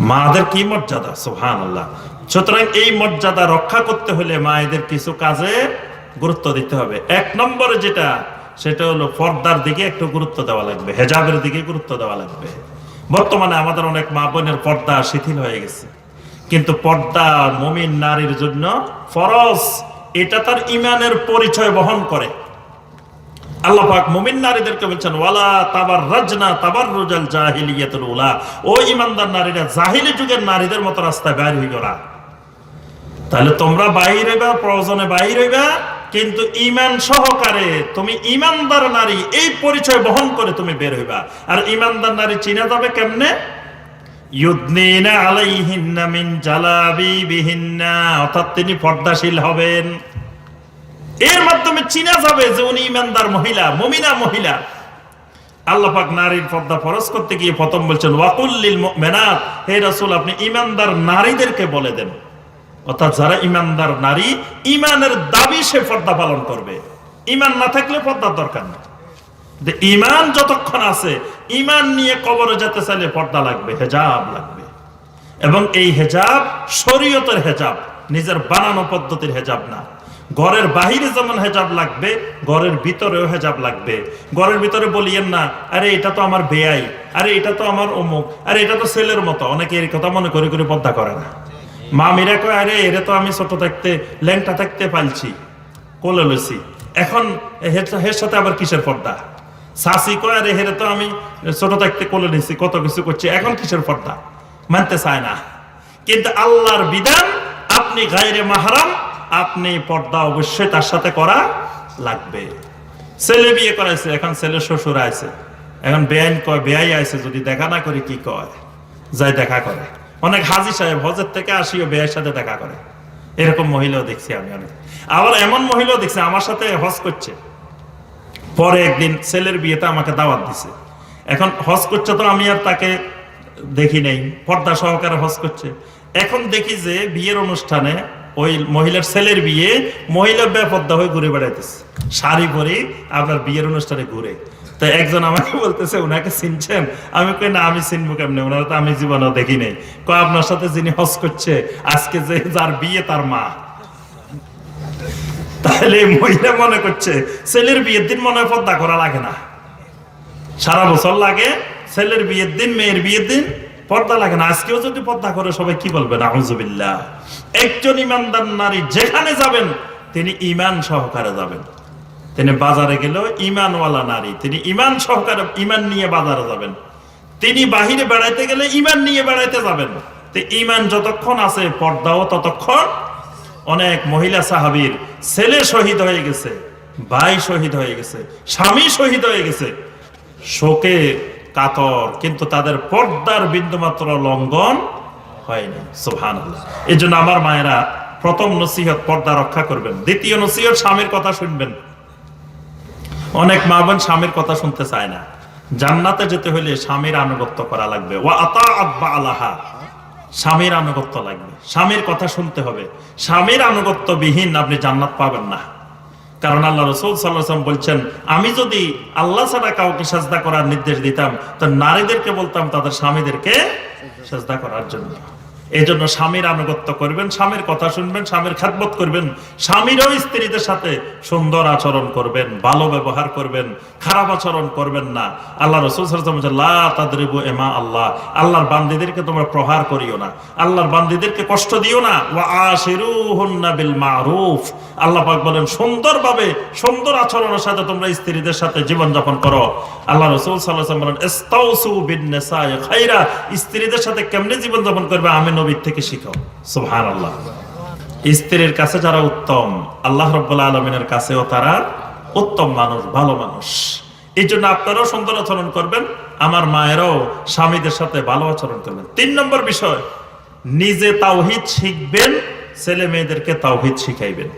মাদের কি মর্যাদা, সুবহানাল্লাহ। সুতরাং এই মর্যাদা রক্ষা করতে হলে মায়েদের কিছু কাজে গুরুত্ব দিতে হবে। এক নম্বরে যেটা, সেটা হলো পর্দার দিকে একটু গুরুত্ব দেওয়া লাগবে, হেজাবের দিকে গুরুত্ব দেওয়া লাগবে। বর্তমানে আমাদের অনেক মা বোনের পর্দা শিথিল হয়ে গেছে, কিন্তু পর্দা মুমিন নারীর জন্য ফরজ। এটা তার ঈমানের পরিচয় বহন করে। আল্লাহ পাক মুমিন নারীদেরকে বলছেন, ওয়ালা তাবাররাজনা তাবাররুজাল জাহিলিয়াতুল উলা, ও ঈমানদার নারীরা জাহিলি যুগের নারীদের মতো রাস্তায় বাইর হইও না। তাহলে তোমরা বাইর হইবা, প্রয়োজনে বাইর হইবা, কিন্তু ঈমান সহকারে তুমি ঈমানদার নারী এই পরিচয় বহন করে তুমি বের হইবা। আর ঈমানদার নারী চিনা যাবে কেমনে? ইউদনিনা আলাইহিন্না মিন জালাবিবিহিন্না, অর্থাৎ তিনি পর্দাশীল হবেন। এর মাধ্যমে চিনা যাবে যে উনি ঈমানদার মহিলা, মুমিনা মহিলা। আল্লাহ পাক নারীর পর্দা ফরজ করতে গিয়ে প্রথম বলছেন, ওয়াকুল লিল মুমিনাত, হে রাসূল আপনি ঈমানদার নারীদেরকে বলে দেন। অর্থাৎ যারা ঈমানদার নারী, ঈমানের দাবি সে পর্দা পালন করবে। ঈমান না থাকলে পর্দার দরকার নেই। ঈমান যতক্ষণ আছে, ঈমান নিয়ে কবরে যেতে চাইলে পর্দা লাগবে, হেজাব লাগবে। এবং এই হেজাব শরীয়তের হেজাব, নিজের বানানো পদ্ধতির হেজাব না। ঘরের বাহিরে যেমন হেজাব লাগবে, ঘরের ভিতরেও হেজাব লাগবে। ঘরের ভিতরে বলিয়েন না, আরে এটা তো আমার বেয়াই, আরে এটা তো আমার অমুক, আরে এটা তো ছেলের মতো। অনেকে এই কথা মনে করে করে পর্দা করে না। মামিরা কয়, আরে এরে তো আমি ছোট থাকতে, ল্যাংটা থাকতে পালছি, কোলে লইছি, এখন হের সাথে আবার কিসের পর্দা? শাসি কয়, আরে হেরে তো আমি ছোট থাকতে কোলে নিছি, কত কিছু করছি, এখন কিসের পর্দা? মানতে চায় না। কিন্তু আল্লাহর বিধান, আপনি গায়রে মাহরাম, আপনি পর্দা অবশ্যই তার সাথে করা লাগবে। ছেলে বিয়ে করাইছে, এখন ছেলে শ্বশুর আছে, এখন বেআইন কয়, বেআই আছে, যদি দেখা না করে কি কয়, যাই দেখা করে। অনেক হাজি সাহেব হজের থেকে আসিও বেআইয়ের সাথে দেখা করে, এরকম মহিলাও দেখছি আমি অনেক। আবার এমন মহিলাও দেখছি আমার সাথে হজ করছে, পরে একদিন ছেলের বিয়েতে আমাকে দাওয়াত দিছে। এখন হজ করছে তো আমি আর তাকে দেখি নাই, পর্দা সহকারে হজ করছে। এখন দেখি যে বিয়ের অনুষ্ঠানে ওই মহিলার ছেলের বিয়ে, মহিলা বেপর্দা হয়ে ঘুরে বেড়াইতেছে, শাড়ি পরে আপনার বিয়ের অনুষ্ঠানে ঘুরে। তো একজন আমাকে বলতেছে, উনাকে চিনছেন? আমি কই না, আমি চিনবো কেমনে, ওনারা তো আমি জীবনেও দেখি নাই। কয়, আপনার সাথে যিনি হজ করছে আজকে, যে যার বিয়ে তার মা। তাহলে মহিলা মনে করছে ছেলের বিয়ের দিন মনে হয় পর্দা করা লাগে না, সারা বছর লাগে, ছেলের বিয়ের দিন, মেয়ের বিয়ের দিন পর্দা লাগে না। আজকেও যদি পর্দা করে সবাই কি বলবেন? আউযুবিল্লাহ। একজন ঈমানদার নারী যেখানে যাবেন, তিনি ঈমান সহকারে যাবেন। তিনি বাজারে গেলেও ঈমানওয়ালা নারী, তিনি ঈমান সহকারে, ঈমান নিয়ে বাজারে যাবেন। তিনি বাহিরে বেড়াইতে গেলে ঈমান নিয়ে বেড়াইতে যাবেন। তো ঈমান যতক্ষণ আছে, পর্দাও ততক্ষণ। অনেক মহিলা সাহাবীর ছেলে শহীদ হয়ে গেছে, ভাই শহীদ হয়ে গেছে, স্বামী শহীদ হয়ে গেছে, শোকে কাতর, কিন্তু তাদের পর্দার বিন্দুমাত্র লঙ্ঘন হয়নি। সুবহানাল্লাহ। এই জন্য আমার মায়েরা, প্রথম নসিহত পর্দা রক্ষা করবেন। দ্বিতীয় নসিহত, স্বামীর কথা শুনবেন। অনেক মা বোন স্বামীর কথা শুনতে চায় না। জান্নাতে যেতে হলে স্বামীর আনুগত্য করা লাগবে। ওয়া আতাআত বালাহা, স্বামীর আনুগত্য লাগবে, স্বামীর কথা শুনতে হবে। স্বামীর আনুগত্য বিহীন আপনি জান্নাত পাবেন না। কারণ আল্লাহ রাসূল সাল্লাল্লাহু আলাইহি ওয়াসাল্লাম বলছেন, আমি যদি আল্লাহ ছাড়া কাউকে সিজদা করার নির্দেশ দিতাম, তো নারীদেরকে বলতাম তাদের স্বামীদেরকে সিজদা করার জন্য। এই জন্য স্বামীর আনুগত্য করবেন, স্বামীর কথা শুনবেন, স্বামীর খেদমত করবেন। স্বামীরও স্ত্রীদের সাথে সুন্দর আচরণ করবেন, ভালো ব্যবহার করবেন, খারাপ আচরণ করবেন না। আল্লাহ রাসূল সাল্লাল্লাহু আলাইহি ওয়াসাল্লাম বলেন, লা তাদরিবু ইমা আল্লাহ, আল্লাহর বান্দীদেরকে তোমরা প্রহার করিও না, আল্লাহর বান্দীদেরকে কষ্ট দিও না। ওয়া আশিরুহুন্না বিল মারুফ, আল্লাহ পাক বলেন সুন্দরভাবে, সুন্দর আচরণের সাথে তোমরা স্ত্রীদের সাথে জীবন যাপন করো। আল্লাহ রাসূল সাল্লাল্লাহু আলাইহি ওয়াসাল্লাম বলেন, ইস্তাউসু বিন নিসাই খায়রা, স্ত্রীদের সাথে কেমনে জীবন যাপন করবে আমি নবীর থেকে শিখো। সুবহানাল্লাহ। স্ত্রীর কাছে যারা উত্তম, আল্লাহ রাব্বুল আলামিনের কাছেও তারা উত্তম মানুষ, ভালো মানুষ। এই জন্য আপনারাও সুন্দর আচরণ করবেন, আমার মায়েরাও স্বামীদের সাথে ভালো আচরণ করবেন। 3 নম্বর বিষয়, নিজে তাওহীদ শিখবেন, ছেলে মেয়েদেরকে তাওহীদ শিখাইবেন।